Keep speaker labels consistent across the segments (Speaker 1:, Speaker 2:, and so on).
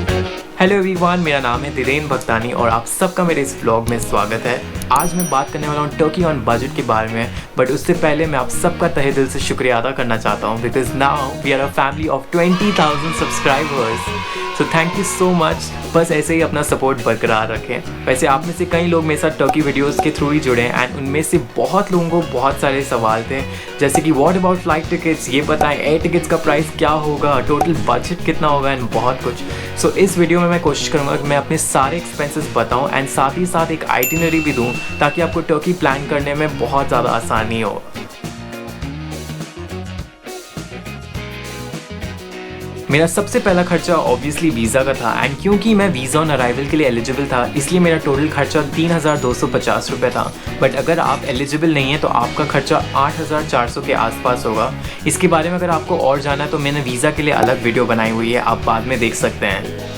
Speaker 1: Hello everyone, मेरा नाम है धीरेन्द्र भक्तानी और आप सबका मेरे इस व्लॉग में स्वागत है। आज मैं बात करने वाला हूँ टर्की ऑन बजट के बारे में, बट उससे पहले मैं आप सबका तहे दिल से शुक्रिया अदा करना चाहता हूँ because now we are a family of 20,000 subscribers. So thank you so much. बस ऐसे ही अपना सपोर्ट बरकरार रखें। वैसे आप में से कई लोग मेरे साथ टर्की वीडियोस के थ्रू ही जुड़े हैं एंड उनमें से बहुत लोगों को बहुत सारे सवाल थे, जैसे कि व्हाट अबाउट फ्लाइट टिकट्स, ये बताएं एयर टिकट्स का प्राइस क्या होगा, टोटल बजट कितना होगा एंड बहुत कुछ। सो इस वीडियो में मैं कोशिश करूँगा कि मैं अपने सारे एक्सपेंसेस बताऊँ एंड साथ ही साथ एक आइटिनरी भी दूँ ताकि आपको टर्की प्लान करने में बहुत ज़्यादा आसानी हो। मेरा सबसे पहला खर्चा ऑब्वियसली वीज़ा का था एंड क्योंकि मैं वीज़ा ऑन अराइवल के लिए एलिजिबल था इसलिए मेरा टोटल खर्चा 3,250 रुपये था। बट अगर आप एलिजिबल नहीं है तो आपका खर्चा 8,400 के आसपास होगा। इसके बारे में अगर आपको और जाना है तो मैंने वीज़ा के लिए अलग वीडियो बनाई हुई है, आप बाद में देख सकते हैं।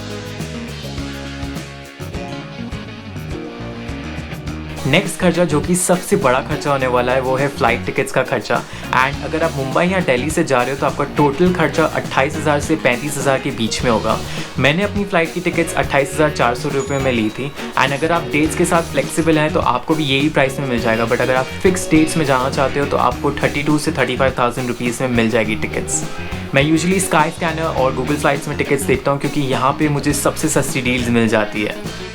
Speaker 1: नेक्स्ट खर्चा जो कि सबसे बड़ा खर्चा होने वाला है वो है फ़्लाइट टिकट्स का खर्चा। एंड अगर आप मुंबई या दिल्ली से जा रहे हो तो आपका टोटल खर्चा 28,000 से 35,000 के बीच में होगा। मैंने अपनी फ़्लाइट की टिकट्स 28,400 रुपये में ली थी एंड अगर आप डेट्स के साथ फ्लेक्सिबल हैं तो आपको भी यही प्राइस में मिल जाएगा। बट अगर आप फिक्स डेट्स में जाना चाहते हो तो आपको 32 से 35,000 रुपीज़ में मिल जाएगी टिकट्स। मैं यूजुअली स्काई स्कैनर और गूगल फ्लाइट्स में टिकट्स देखता हूँ क्योंकि यहाँ पे मुझे सबसे सस्ती डील्स मिल जाती है।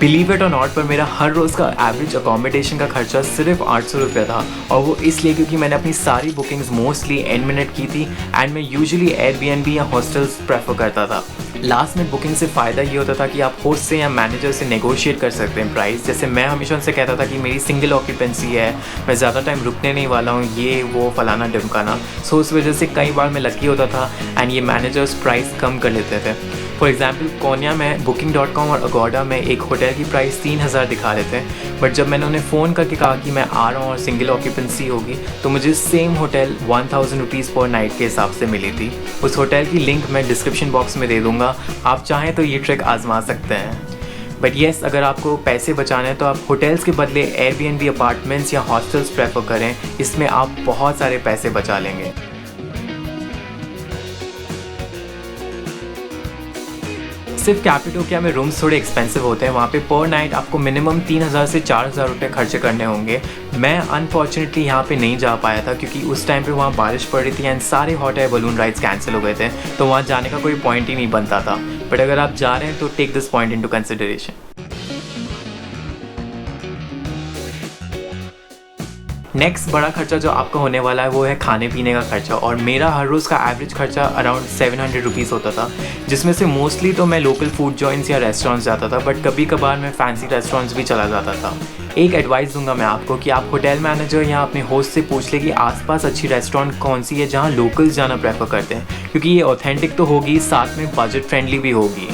Speaker 1: बिलीव इट और नॉट पर मेरा हर रोज़ का एवरेज अकोमोडेशन का खर्चा सिर्फ 800 रुपये था और वो इसलिए क्योंकि मैंने अपनी सारी बुकिंग्स मोस्टली एंड मिनट की थी एंड मैं यूजुअली एयरबीएनबी या हॉस्टल्स प्रेफर करता था। लास्ट मिनट बुकिंग से फ़ायदा ये होता था कि आप होस्ट से या मैनेजर से नेगोशिएट कर सकते हैं प्राइस। जैसे मैं हमेशा उनसे कहता था कि मेरी सिंगल ऑक्यूपेंसी है, मैं ज़्यादा टाइम रुकने नहीं वाला हूँ, ये वो फलाना ढिमकाना। सो उस वजह से कई बार मैं लकी होता था एंड ये मैनेजर्स प्राइस कम कर लेते थे। फॉर एग्जाम्पल कोन्या में booking.com और अगोडा में एक होटल की प्राइस 3,000 दिखा रहे थे, बट जब मैंने उन्हें फ़ोन करके कहा कि मैं आ रहा हूँ और सिंगल ऑक्यूपेंसी होगी तो मुझे सेम होटल 1,000 रुपीज़ पर नाइट के हिसाब से मिली थी। उस होटल की लिंक मैं डिस्क्रिप्शन बॉक्स में दे दूँगा, आप चाहें तो ये ट्रिक आजमा सकते हैं। बट येस, अगर आपको पैसे बचाने हैं तो आप होटल्स के बदले एयरबीएनबी अपार्टमेंट्स या हॉस्टल्स प्रेफर करें, इसमें आप बहुत सारे पैसे बचा लेंगे। सिर्फ कैपिटोकिया में रूम्स थोड़े एक्सपेंसिव होते हैं, वहाँ पे पर नाइट आपको मिनिमम 3,000 से 4,000 रुपये खर्चे करने होंगे। मैं अनफॉर्चुनेटली यहाँ पे नहीं जा पाया था क्योंकि उस टाइम पे वहाँ बारिश पड़ रही थी एंड सारे hot air balloon rides cancel हो गए थे, तो वहाँ जाने का कोई पॉइंट ही नहीं बनता था। बट अगर आप जा रहे हैं तो take this point into consideration. Next बड़ा खर्चा जो आपका होने वाला है वो है खाने पीने का खर्चा और मेरा हर रोज़ का एवरेज खर्चा अराउंड 700 रुपीज़ होता था, जिसमें से मोस्टली तो मैं लोकल फूड जॉइंट्स या रेस्टोरेंट्स जाता था, बट कभी कभार मैं फैंसी रेस्टोरेंट्स भी चला जाता था। एक एडवाइस दूंगा मैं आपको कि आप होटल मैनेजर या अपने होस्ट से पूछ लें कि आसपास अच्छी रेस्टोरेंट कौन सी है जहाँ लोकल्स जाना प्रेफर करते हैं, क्योंकि ये ऑथेंटिक तो होगी, साथ में बजट फ्रेंडली भी होगी।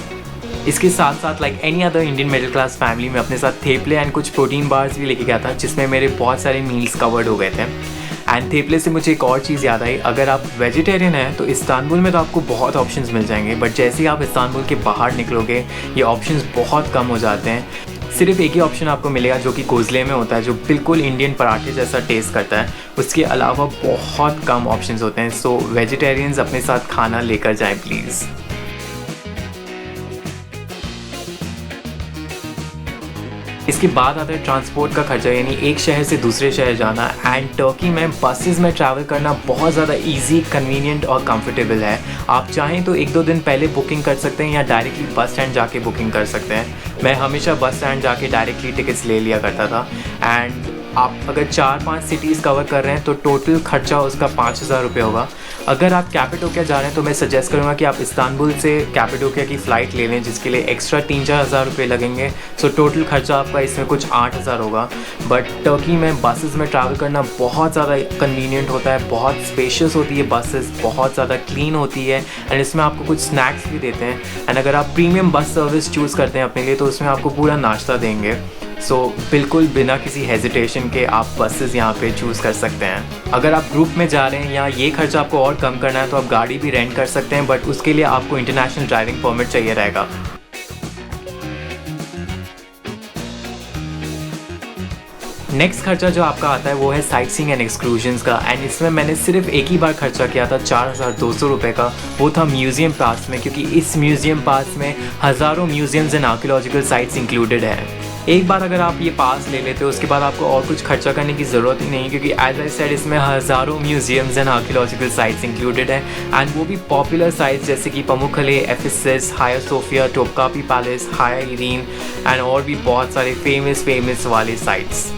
Speaker 1: इसके साथ साथ like any other Indian middle class family में अपने साथ थेपले एंड कुछ प्रोटीन बार्स भी लेके गया था, जिसमें मेरे बहुत सारे मील्स कवर्ड हो गए थे। एंड थेपले से मुझे एक और चीज़ याद आई, अगर आप वेजिटेरियन हैं तो इस्तांबुल में तो आपको बहुत ऑप्शंस मिल जाएंगे, बट जैसे ही आप इस्तांबुल के बाहर निकलोगे ये ऑप्शंस बहुत कम हो जाते हैं। सिर्फ एक ही ऑप्शन आपको मिलेगा जो कि कोजले में होता है, जो बिल्कुल इंडियन पराठे जैसा टेस्ट करता है। उसके अलावा बहुत कम ऑप्शंस होते हैं। सो वेजिटेरियंस अपने साथ खाना लेकर जाएँ प्लीज़। इसके बाद आता है ट्रांसपोर्ट का खर्चा, यानी एक शहर से दूसरे शहर जाना। एंड टर्की में बसेस में ट्रैवल करना बहुत ज़्यादा इजी, कन्वीनियंट और कंफर्टेबल है। आप चाहें तो 1-2 दिन पहले बुकिंग कर सकते हैं या डायरेक्टली बस स्टैंड जाके बुकिंग कर सकते हैं। मैं हमेशा बस स्टैंड जाके डायरेक्टली टिकट्स ले लिया करता था। एंड आप अगर 4-5 सिटीज़ कवर कर रहे हैं तो टोटल खर्चा उसका 5,000 रुपये होगा। अगर आप कैपिटोकिया जा रहे हैं तो मैं सजेस्ट करूँगा कि आप इस्तांबुल से कैपिटोकिया की फ़्लाइट ले लें, जिसके लिए एक्स्ट्रा 3-4 हज़ार रुपये लगेंगे। सो टोटल खर्चा आपका इसमें कुछ 8,000 होगा। बट टर्की में बसेस में ट्रैवल करना बहुत ज़्यादा कन्वीनियंट होता है, बहुत स्पेशियस होती है बसेस, बहुत ज़्यादा क्लीन होती है एंड इसमें आपको कुछ स्नैक्स भी देते हैं। एंड अगर आप प्रीमियम बस सर्विस चूज़ करते हैं अपने लिए तो उसमें आपको पूरा नाश्ता देंगे। सो बिल्कुल बिना किसी हेजिटेशन के आप बसेस यहाँ पे चूज़ कर सकते हैं। अगर आप ग्रुप में जा रहे हैं या ये खर्चा आपको और कम करना है तो आप गाड़ी भी रेंट कर सकते हैं, बट उसके लिए आपको इंटरनेशनल ड्राइविंग परमिट चाहिए रहेगा। नेक्स्ट खर्चा जो आपका आता है वो है साइट सीइंग एंड एक्सक्लूजन्स का, एंड इसमें मैंने सिर्फ एक ही बार खर्चा किया था 4200 रुपये का। वो था म्यूज़ियम पास में, क्योंकि इस म्यूज़ियम पास में हज़ारों museums and archaeological sites included है। एक बार अगर आप ये पास ले लेते हो उसके बाद आपको और कुछ खर्चा करने की ज़रूरत ही नहीं, क्योंकि एज आई सेड इसमें हज़ारों museums and archaeological sites included है, एंड वो भी पॉपुलर साइट्स जैसे कि पमुक्कले, एफिसस, हाया सोफिया, टोपकापी पैलेस, हाया इरीन एंड और भी बहुत सारे फेमस वाले साइट्स।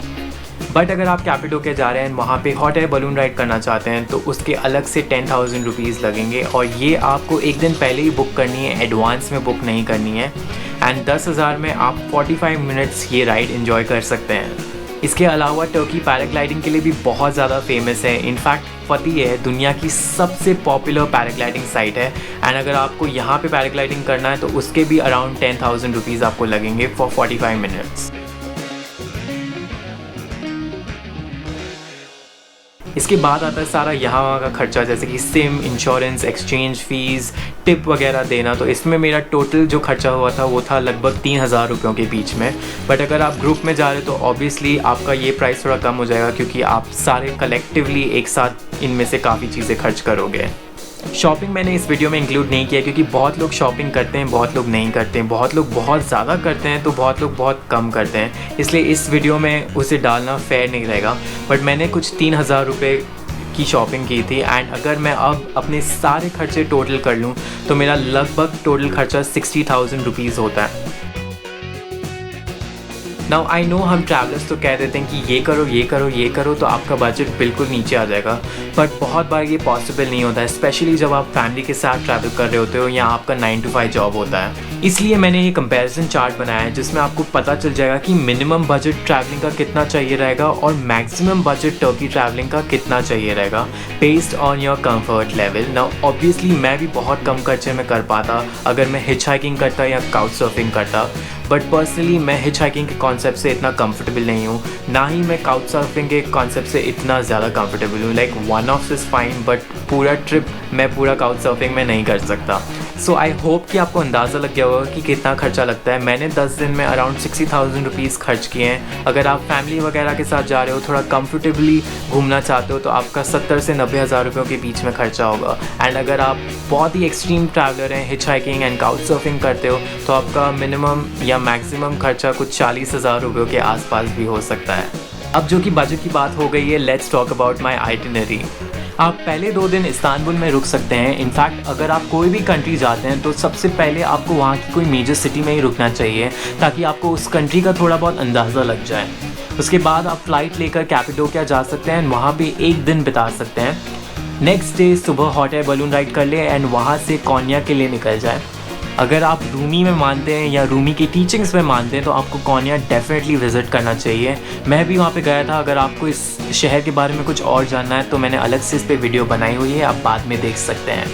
Speaker 1: बट अगर आप कैपिटोकिया जा रहे हैं वहाँ पे हॉट एयर बलून राइड करना चाहते हैं तो उसके अलग से 10,000 रुपीज़ लगेंगे, और ये आपको एक दिन पहले ही बुक करनी है, एडवांस में बुक नहीं करनी है। एंड 10,000 में आप 45 मिनट्स ये राइड एंजॉय कर सकते हैं। इसके अलावा टर्की पैराग्लाइडिंग के लिए भी बहुत ज़्यादा फेमस है। इनफैक्ट फतिह है दुनिया की सबसे पॉपुलर पैराग्लाइडिंग साइट है, एंड अगर आपको यहाँ पे पैराग्लाइडिंग करना है तो उसके भी अराउंड 10,000 रुपीज़ आपको लगेंगे फॉर 45 मिनट्स। इसके बाद आता है सारा यहाँ वहाँ का खर्चा, जैसे कि SIM, insurance, exchange fees, tip वगैरह देना। तो इसमें मेरा टोटल जो खर्चा हुआ था वो था लगभग 3,000 रुपयों के बीच में। बट अगर आप ग्रुप में जा रहे हो तो ऑब्वियसली आपका ये प्राइस थोड़ा कम हो जाएगा, क्योंकि आप सारे कलेक्टिवली एक साथ इनमें से काफ़ी चीज़ें खर्च करोगे। शॉपिंग मैंने इस वीडियो में इंक्लूड नहीं किया, क्योंकि बहुत लोग शॉपिंग करते हैं, बहुत लोग नहीं करते हैं, बहुत लोग बहुत ज़्यादा करते हैं तो बहुत लोग बहुत कम करते हैं, इसलिए इस वीडियो में उसे डालना फेयर नहीं रहेगा। बट मैंने कुछ 3,000 रुपये की शॉपिंग की थी, एंड अगर मैं अब अपने सारे खर्चे टोटल कर लूँ तो मेरा लगभग टोटल खर्चा 60,000 रुपीज़ होता है। नाउ आई नो हम ट्रैवलर्स तो कह देते हैं कि ये करो ये करो ये करो तो आपका बजट बिल्कुल नीचे आ जाएगा, बट बहुत बार ये पॉसिबल नहीं होता है, स्पेशली जब आप फैमिली के साथ ट्रैवल कर रहे होते हो या आपका 9 to 5 जॉब होता है। इसलिए मैंने ये कंपैरिजन चार्ट बनाया है जिसमें आपको पता चल जाएगा कि मिनिमम बजट ट्रैवलिंग का कितना चाहिए रहेगा और मैक्सिमम बजट टर्की ट्रैवलिंग का कितना चाहिए रहेगा based on your comfort level. Now obviously मैं भी बहुत कम खर्चे में कर पाता अगर मैं हिच हाइकिंग करता या काउच सर्फिंग करता, बट पर्सनली मैं हिच हाइकिंग के कॉन्सेप्ट से इतना कंफर्टेबल नहीं हूँ, ना ही मैं काउच सर्फिंग के कॉन्सेप्ट से इतना ज़्यादा कंफर्टेबल हूँ। Like one of is fine, but पूरा ट्रिप मैं पूरा काउच सर्फिंग में नहीं कर सकता। सो आई होप कि आपको अंदाज़ा लग गया होगा कि कितना खर्चा लगता है। मैंने 10 दिन में अराउंड 60,000 रुपीज़ खर्च किए हैं। अगर आप फैमिली वगैरह के साथ जा रहे हो, थोड़ा कंफर्टेबली घूमना चाहते हो तो आपका 70 से 90 हज़ार रुपयों के बीच में खर्चा होगा। एंड अगर आप बहुत ही एक्सट्रीम ट्रैवलर हैं, hitch hiking and couch surfing करते हो तो आपका मिनिमम या मैक्सिमम खर्चा कुछ 40,000 रुपयों के आसपास भी हो सकता है। अब जो कि बजट की बात हो गई है, let's talk about my itinerary. आप पहले 2 दिन इस्तांबुल में रुक सकते हैं। इनफैक्ट अगर आप कोई भी कंट्री जाते हैं तो सबसे पहले आपको वहाँ की कोई मेजर सिटी में ही रुकना चाहिए ताकि आपको उस कंट्री का थोड़ा बहुत अंदाज़ा लग जाए। उसके बाद आप फ़्लाइट लेकर कैपिटोकिया जा सकते हैं, वहाँ पे 1 दिन बिता सकते हैं। नेक्स्ट डे सुबह हॉट एयर बलून राइड कर ले एंड वहाँ से कोन्या के लिए निकल जाए। अगर आप रूमी में मानते हैं या रूमी की टीचिंग्स में मानते हैं तो आपको कोन्या डेफिनेटली विज़िट करना चाहिए। मैं भी वहाँ पे गया था। अगर आपको इस शहर के बारे में कुछ और जानना है तो मैंने अलग से इस पे वीडियो बनाई हुई है, आप बाद में देख सकते हैं।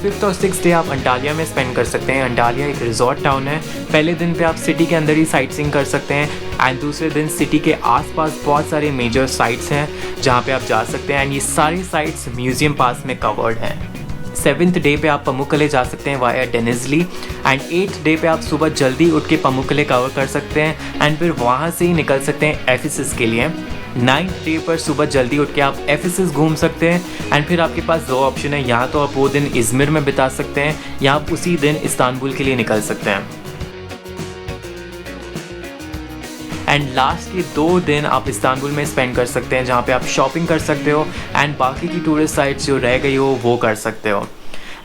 Speaker 1: 5th और 6th डे आप अंटालिया में स्पेंड कर सकते हैं। अंटालिया एक रिजॉर्ट टाउन है। पहले दिन पे आप सिटी के अंदर ही साइट सीइंग कर सकते हैं एंड दूसरे दिन सिटी के आसपास बहुत सारे मेजर साइट्स हैं जहाँ पे आप जा सकते हैं एंड ये सारी साइट्स म्यूज़ियम पास में कवर्ड हैं। 7th डे पे आप पमुक्कले जा सकते हैं via Denizli and 8th day पे आप सुबह जल्दी उठ के पमुक्कले कवर कर सकते हैं एंड फिर वहाँ से ही निकल सकते हैं एफिसस के लिए। 9th डे पर सुबह जल्दी उठ के आप एफिसस घूम सकते हैं एंड फिर आपके पास 2 ऑप्शन है, या तो आप वो दिन इज़मिर में बिता सकते हैं या आप उसी दिन इस्तांबुल के लिए निकल सकते हैं। एंड लास्ट के 2 दिन आप इस्तांबुल में स्पेंड कर सकते हैं जहाँ पे आप शॉपिंग कर सकते हो एंड बाकी की टूरिस्ट साइट्स जो रह गई हो वो कर सकते हो।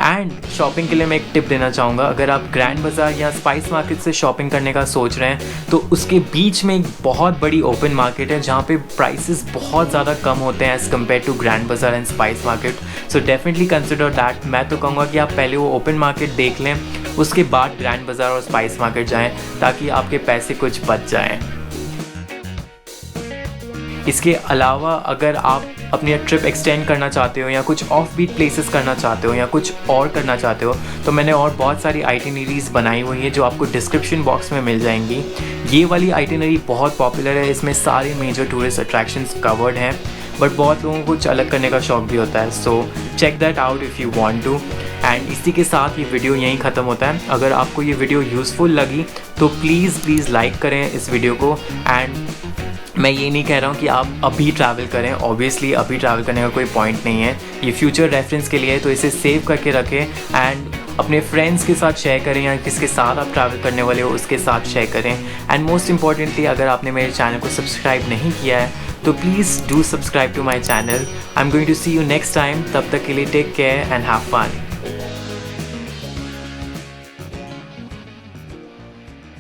Speaker 1: एंड शॉपिंग के लिए मैं एक टिप देना चाहूँगा, अगर आप ग्रैंड बाज़ार या स्पाइस मार्केट से शॉपिंग करने का सोच रहे हैं तो उसके बीच में एक बहुत बड़ी ओपन मार्केट है जहाँ पे प्राइसेस बहुत ज़्यादा कम होते हैं एज़ कम्पेयर टू ग्रैंड बाज़ार and spice market. So definitely consider that. मैं तो कहूँगा कि आप पहले वो ओपन मार्केट देख लें, उसके बाद ग्रैंड बाज़ार और स्पाइस मार्केट जाएँ ताकि आपके पैसे कुछ बच जाएँ। इसके अलावा अगर आप अपनी ट्रिप एक्सटेंड करना चाहते हो या कुछ ऑफ बीट प्लेसेस करना चाहते हो या कुछ और करना चाहते हो तो मैंने और बहुत सारी आइटिनरीज बनाई हुई हैं जो आपको डिस्क्रिप्शन बॉक्स में मिल जाएंगी। ये वाली आइटिनरी बहुत पॉपुलर है, इसमें सारे मेजर टूरिस्ट अट्रैक्शंस कवर्ड हैं। बट बहुत लोगों को कुछ अलग करने का शौक भी होता है। So check that out if you want to. And इसी के साथ ये वीडियो यहीं ख़त्म होता है। अगर आपको ये वीडियो यूज़फुल लगी तो प्लीज़ लाइक करें इस वीडियो को। एंड मैं ये नहीं कह रहा हूँ कि आप अभी ट्रैवल करें, ऑब्वियसली अभी ट्रैवल करने का कोई पॉइंट नहीं है, ये फ्यूचर रेफरेंस के लिए है, तो इसे सेव करके रखें एंड अपने फ्रेंड्स के साथ शेयर करें या किसके साथ आप ट्रैवल करने वाले हो उसके साथ शेयर करें। एंड मोस्ट इंपॉर्टेंटली, अगर आपने मेरे चैनल को सब्सक्राइब नहीं किया है तो please do subscribe to my channel. I am going to see you next time. तब तक के लिए take care and have fun.